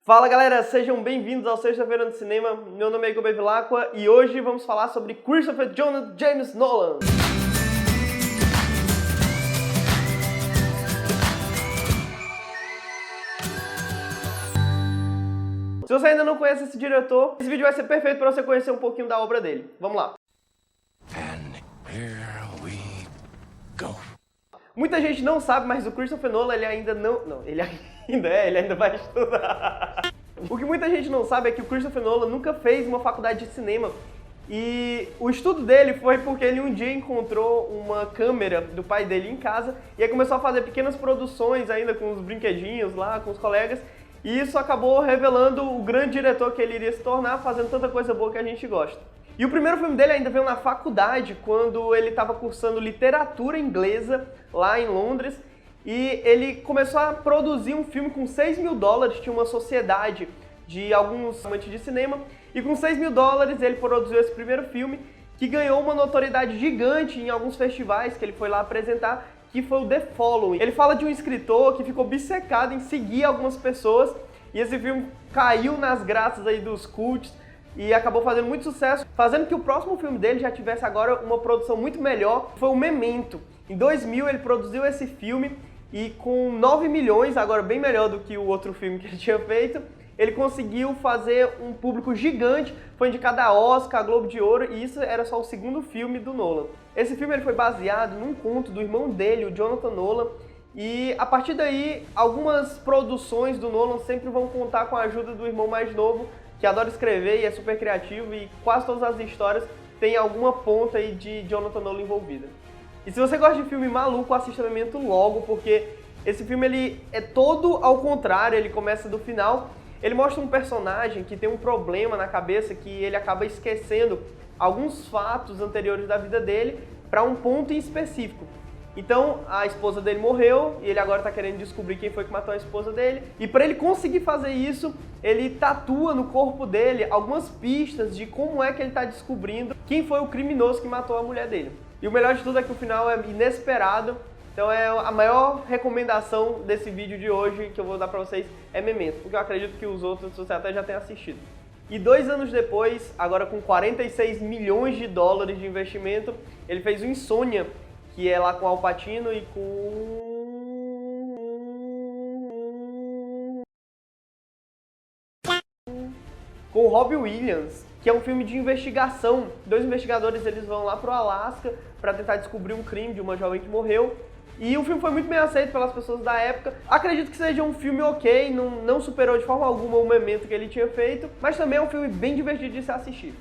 Fala galera, sejam bem-vindos ao Sexta-feira no Cinema. Meu nome é Igor Bevilacqua e hoje vamos falar sobre Christopher John James Nolan. Se você ainda não conhece esse diretor, esse vídeo vai ser perfeito para você conhecer um pouquinho da obra dele. Vamos lá. And here we go. Muita gente não sabe, mas o Christopher Nolan ele ainda vai estudar. O que muita gente não sabe é que o Christopher Nolan nunca fez uma faculdade de cinema. E o estudo dele foi porque ele um dia encontrou uma câmera do pai dele em casa e aí começou a fazer pequenas produções ainda com os brinquedinhos lá, com os colegas. E isso acabou revelando o grande diretor que ele iria se tornar, fazendo tanta coisa boa que a gente gosta. E o primeiro filme dele ainda veio na faculdade, quando ele estava cursando literatura inglesa lá em Londres. E ele começou a produzir um filme com $6 mil, tinha uma sociedade de alguns amantes de cinema. E com $6 mil ele produziu esse primeiro filme, que ganhou uma notoriedade gigante em alguns festivais que ele foi lá apresentar, que foi o The Following. Ele fala de um escritor que ficou obcecado em seguir algumas pessoas, e esse filme caiu nas graças aí dos cults, e acabou fazendo muito sucesso, fazendo que o próximo filme dele já tivesse agora uma produção muito melhor, foi o Memento. Em 2000 ele produziu esse filme e com 9 milhões, agora bem melhor do que o outro filme que ele tinha feito, ele conseguiu fazer um público gigante, foi indicado a Oscar, a Globo de Ouro, e isso era só o segundo filme do Nolan. Esse filme ele foi baseado num conto do irmão dele, o Jonathan Nolan, e a partir daí algumas produções do Nolan sempre vão contar com a ajuda do irmão mais novo, que adora escrever e é super criativo, e quase todas as histórias têm alguma ponta aí de Jonathan Nolan envolvida. E se você gosta de filme maluco, assista Memento logo, porque esse filme ele é todo ao contrário, ele começa do final. Ele mostra um personagem que tem um problema na cabeça, que ele acaba esquecendo alguns fatos anteriores da vida dele para um ponto em específico. Então, a esposa dele morreu e ele agora está querendo descobrir quem foi que matou a esposa dele. E para ele conseguir fazer isso, ele tatua no corpo dele algumas pistas de como é que ele está descobrindo quem foi o criminoso que matou a mulher dele. E o melhor de tudo é que o final é inesperado. Então é a maior recomendação desse vídeo de hoje que eu vou dar pra vocês é Memento, porque eu acredito que os outros você até já tem assistido. E 2 anos depois, agora com $46 milhões de investimento, ele fez o Insônia, que é lá com Al Pacino e com o Robin Williams, que é um filme de investigação. 2 investigadores eles vão lá pro Alasca para tentar descobrir um crime de uma jovem que morreu. E o filme foi muito bem aceito pelas pessoas da época. Acredito que seja um filme ok, não superou de forma alguma o Memento que ele tinha feito, mas também é um filme bem divertido de se assistir.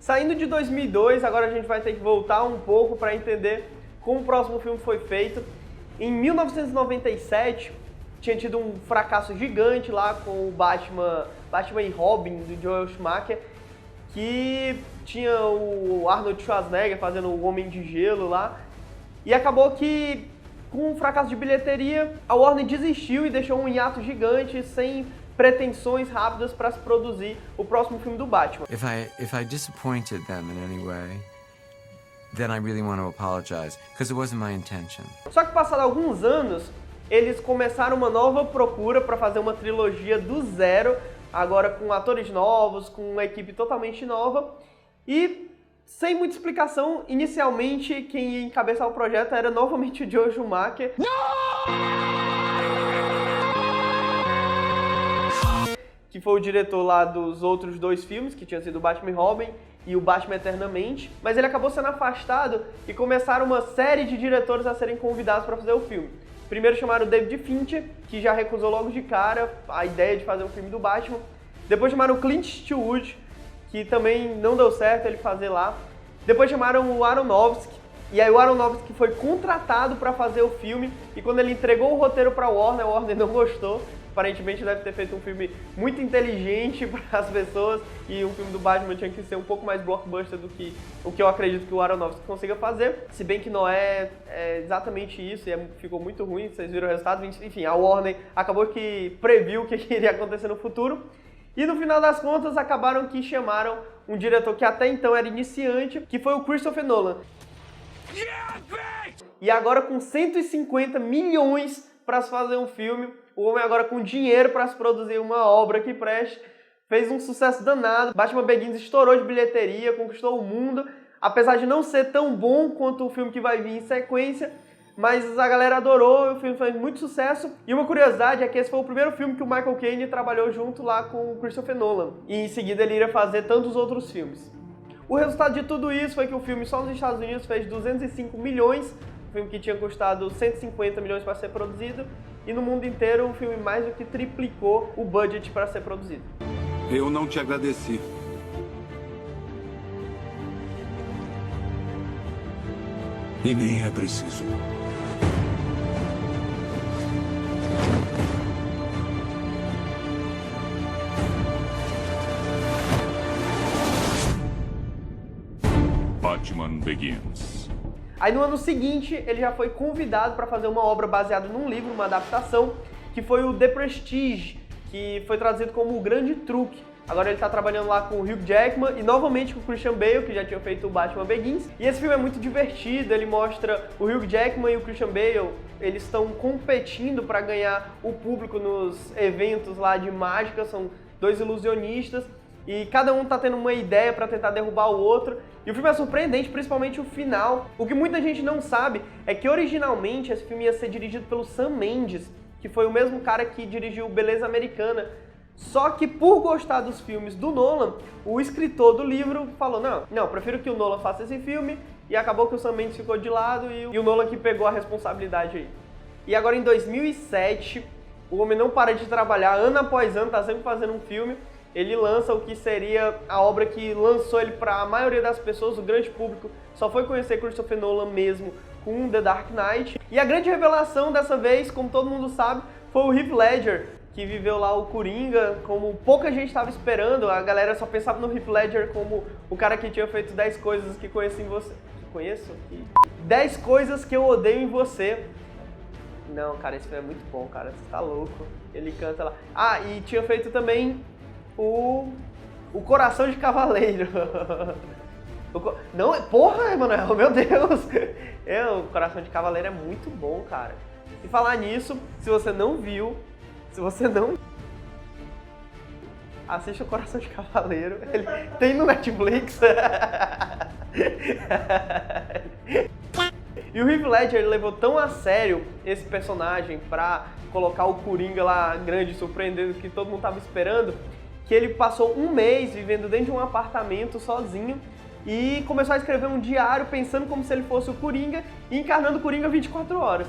Saindo de 2002, agora a gente vai ter que voltar um pouco para entender como o próximo filme foi feito. Em 1997, tinha tido um fracasso gigante lá com o Batman e Robin, do Joel Schumacher, que tinha o Arnold Schwarzenegger fazendo o Homem de Gelo lá, e acabou que, com um fracasso de bilheteria, a Warner desistiu e deixou um hiato gigante, sem pretensões rápidas para se produzir o próximo filme do Batman. If I disappointed them in any way, then I really want to apologize, because it wasn't my intention. Só que passado alguns anos, eles começaram uma nova procura para fazer uma trilogia do zero, agora com atores novos, com uma equipe totalmente nova, e sem muita explicação, inicialmente quem ia encabeçar o projeto era novamente o Joel Schumacher. Que foi o diretor lá dos outros 2 filmes, que tinha sido o Batman e Robin e o Batman Eternamente, mas ele acabou sendo afastado e começaram uma série de diretores a serem convidados para fazer o filme. Primeiro chamaram o David Fincher, que já recusou logo de cara a ideia de fazer um filme do Batman. Depois chamaram o Clint Eastwood, que também não deu certo ele fazer lá. Depois chamaram o Aronofsky, e aí o Aronofsky foi contratado para fazer o filme, e quando ele entregou o roteiro para a Warner não gostou. Aparentemente deve ter feito um filme muito inteligente para as pessoas, e um filme do Batman tinha que ser um pouco mais blockbuster do que o que eu acredito que o Aronofsky consiga fazer. Se bem que não é exatamente isso, e ficou muito ruim, vocês viram o resultado. Enfim, a Warner acabou que previu o que iria acontecer no futuro. E no final das contas acabaram que chamaram um diretor que até então era iniciante, que foi o Christopher Nolan. E agora com 150 milhões para se fazer um filme, o homem agora com dinheiro para se produzir uma obra que preste, fez um sucesso danado. Batman Begins estourou de bilheteria, conquistou o mundo, apesar de não ser tão bom quanto o filme que vai vir em sequência, mas a galera adorou, o filme fez muito sucesso. E uma curiosidade é que esse foi o primeiro filme que o Michael Caine trabalhou junto lá com o Christopher Nolan. E em seguida ele iria fazer tantos outros filmes. O resultado de tudo isso foi que o filme só nos Estados Unidos fez 205 milhões, um filme que tinha custado 150 milhões para ser produzido, e no mundo inteiro o filme mais do que triplicou o budget para ser produzido. Eu não te agradeci. E nem é preciso. Batman Begins. Aí no ano seguinte, ele já foi convidado para fazer uma obra baseada num livro, uma adaptação, que foi o The Prestige, que foi traduzido como O Grande Truque. Agora ele está trabalhando lá com o Hugh Jackman e novamente com o Christian Bale, que já tinha feito o Batman Begins. E esse filme é muito divertido, ele mostra o Hugh Jackman e o Christian Bale, eles estão competindo para ganhar o público nos eventos lá de mágica, são dois ilusionistas, e cada um tá tendo uma ideia para tentar derrubar o outro. E o filme é surpreendente, principalmente o final. O que muita gente não sabe é que originalmente esse filme ia ser dirigido pelo Sam Mendes, que foi o mesmo cara que dirigiu Beleza Americana. Só que por gostar dos filmes do Nolan, o escritor do livro falou, não, prefiro que o Nolan faça esse filme, e acabou que o Sam Mendes ficou de lado e o Nolan que pegou a responsabilidade aí. E agora em 2007, o homem não para de trabalhar, ano após ano, tá sempre fazendo um filme. Ele lança o que seria a obra que lançou ele para a maioria das pessoas, o grande público só foi conhecer Christopher Nolan mesmo com The Dark Knight. E a grande revelação dessa vez, como todo mundo sabe, foi o Heath Ledger, que viveu lá o Coringa, como pouca gente estava esperando. A galera só pensava no Heath Ledger como o cara que tinha feito 10 coisas que conheço em você. Que conheço? 10 coisas que eu odeio em você. Não, cara, esse filme é muito bom, cara. Você tá louco. Ele canta lá. Ah, e tinha feito também o Coração de Cavaleiro. Não, porra, Emanuel, meu Deus. O Coração de Cavaleiro é muito bom, cara. E falar nisso, se você não viu, assista o Coração de Cavaleiro. Ele tem no Netflix. E o Heath Ledger ele levou tão a sério esse personagem pra colocar o Coringa lá grande, surpreendendo, que todo mundo tava esperando, que ele passou um mês vivendo dentro de um apartamento sozinho e começou a escrever um diário pensando como se ele fosse o Coringa e encarnando o Coringa 24 horas.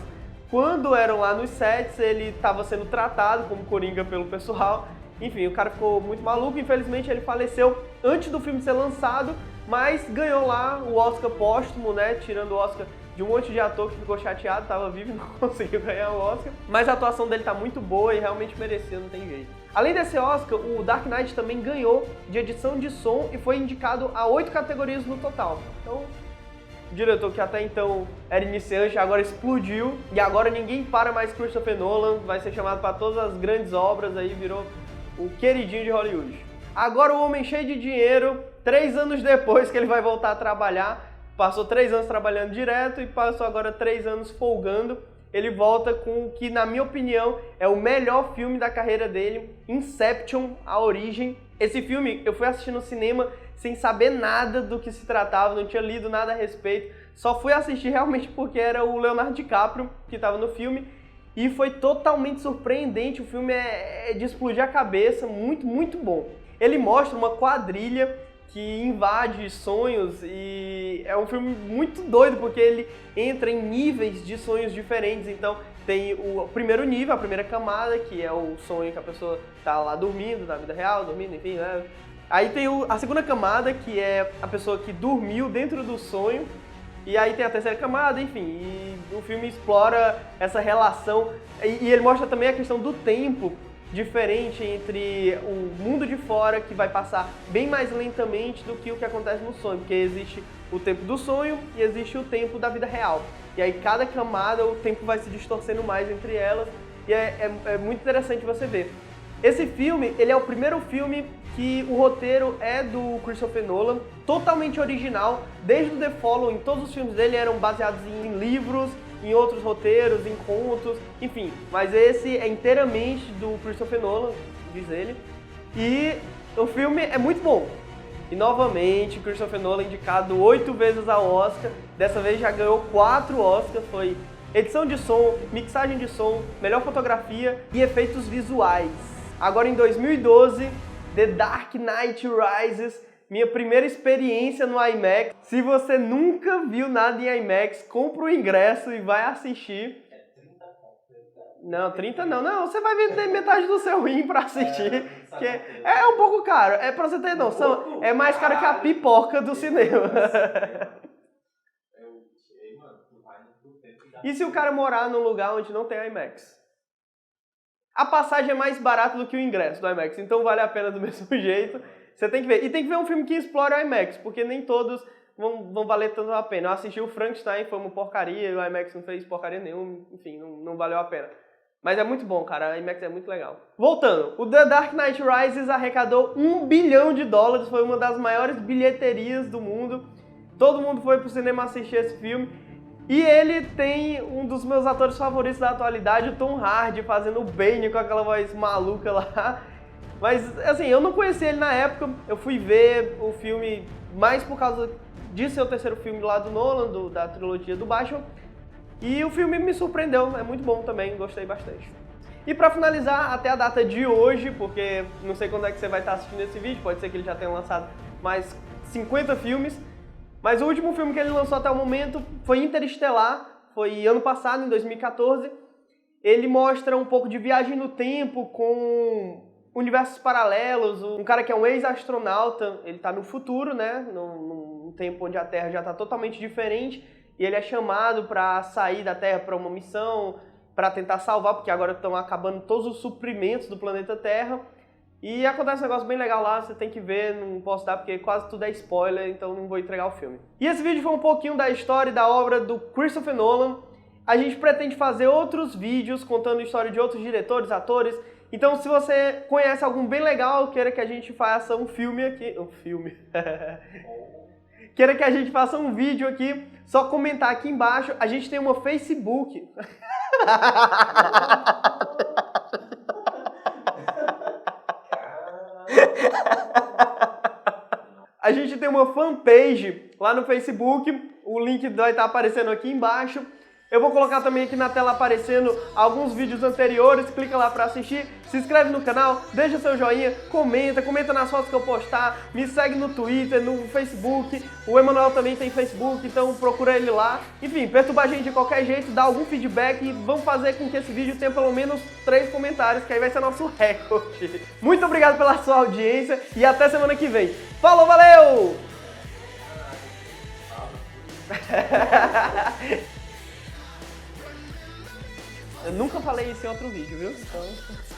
Quando eram lá nos sets, ele estava sendo tratado como Coringa pelo pessoal. Enfim, o cara ficou muito maluco. Infelizmente, ele faleceu antes do filme ser lançado, mas ganhou lá o Oscar póstumo, né? Tirando o Oscar de um monte de ator que ficou chateado, estava vivo e não conseguiu ganhar o Oscar. Mas a atuação dele tá muito boa e realmente merecia, não tem jeito. Além desse Oscar, o Dark Knight também ganhou de edição de som e foi indicado a 8 categorias no total. Então, o diretor que até então era iniciante, agora explodiu. E agora ninguém para mais Christopher Nolan, vai ser chamado para todas as grandes obras, aí virou o queridinho de Hollywood. Agora o homem cheio de dinheiro, 3 anos depois que ele vai voltar a trabalhar, passou 3 anos trabalhando direto e passou agora 3 anos folgando. Ele volta com o que, na minha opinião, é o melhor filme da carreira dele, Inception, A Origem. Esse filme eu fui assistir no cinema sem saber nada do que se tratava, não tinha lido nada a respeito, só fui assistir realmente porque era o Leonardo DiCaprio que estava no filme e foi totalmente surpreendente. O filme é de explodir a cabeça, muito, muito bom. Ele mostra uma quadrilha que invade sonhos e é um filme muito doido porque ele entra em níveis de sonhos diferentes. Então tem o primeiro nível, a primeira camada, que é o sonho que a pessoa tá lá dormindo, na vida real, dormindo, enfim, né? Aí tem a segunda camada, que é a pessoa que dormiu dentro do sonho. E aí tem a terceira camada, enfim, e o filme explora essa relação e ele mostra também a questão do tempo diferente entre o mundo de fora, que vai passar bem mais lentamente do que o que acontece no sonho, porque existe o tempo do sonho e existe o tempo da vida real. E aí cada camada o tempo vai se distorcendo mais entre elas e é muito interessante você ver. Esse filme, ele é o primeiro filme que o roteiro é do Christopher Nolan, totalmente original. Desde o The Following, todos os filmes dele eram baseados em livros em outros roteiros, em contos, enfim. Mas esse é inteiramente do Christopher Nolan, diz ele. E o filme é muito bom. E novamente, Christopher Nolan indicado 8 vezes ao Oscar. Dessa vez já ganhou 4 Oscars. Foi edição de som, mixagem de som, melhor fotografia e efeitos visuais. Agora em 2012, The Dark Knight Rises, minha primeira experiência no IMAX. Se você nunca viu nada em IMAX, compra o ingresso e vai assistir. Não, 30 não. Não, você vai vender metade do seu rim pra assistir. Que é um pouco caro. É pra você ter noção, é mais caro que a pipoca do cinema. E se o cara morar num lugar onde não tem IMAX? A passagem é mais barata do que o ingresso do IMAX, então vale a pena do mesmo jeito. Você tem que ver. E tem que ver um filme que explore o IMAX, porque nem todos vão valer tanto a pena. Eu assisti o Frankenstein, foi uma porcaria, e o IMAX não fez porcaria nenhuma, enfim, não valeu a pena. Mas é muito bom, cara, a IMAX é muito legal. Voltando, o The Dark Knight Rises arrecadou $1 bilhão, foi uma das maiores bilheterias do mundo. Todo mundo foi pro cinema assistir esse filme. E ele tem um dos meus atores favoritos da atualidade, o Tom Hardy, fazendo o Bane com aquela voz maluca lá. Mas, assim, eu não conhecia ele na época, eu fui ver o filme mais por causa de ser o terceiro filme lá do Nolan, da trilogia do Batman. E o filme me surpreendeu, é muito bom também, gostei bastante. E pra finalizar, até a data de hoje, porque não sei quando é que você vai estar assistindo esse vídeo, pode ser que ele já tenha lançado mais 50 filmes, mas o último filme que ele lançou até o momento foi Interestelar, foi ano passado, em 2014. Ele mostra um pouco de viagem no tempo com universos paralelos, um cara que é um ex-astronauta, ele tá no futuro, né, num tempo onde a Terra já tá totalmente diferente, e ele é chamado para sair da Terra para uma missão, para tentar salvar, porque agora estão acabando todos os suprimentos do planeta Terra. E acontece um negócio bem legal lá, você tem que ver, não posso dar porque quase tudo é spoiler, então não vou entregar o filme. E esse vídeo foi um pouquinho da história e da obra do Christopher Nolan. A gente pretende fazer outros vídeos contando a história de outros diretores, atores. Então se você conhece algum bem legal, queira que a gente faça um filme aqui... queira que a gente faça um vídeo aqui, só comentar aqui embaixo. A gente tem uma Facebook. A gente tem uma fanpage lá no Facebook, o link vai estar aparecendo aqui embaixo. Eu vou colocar também aqui na tela aparecendo alguns vídeos anteriores, clica lá pra assistir, se inscreve no canal, deixa seu joinha, comenta nas fotos que eu postar, me segue no Twitter, no Facebook, o Emanuel também tem Facebook, então procura ele lá. Enfim, perturba a gente de qualquer jeito, dá algum feedback e vamos fazer com que esse vídeo tenha pelo menos 3 comentários, que aí vai ser nosso recorde. Muito obrigado pela sua audiência e até semana que vem. Falou, valeu! Eu nunca falei isso em outro vídeo, viu? Então...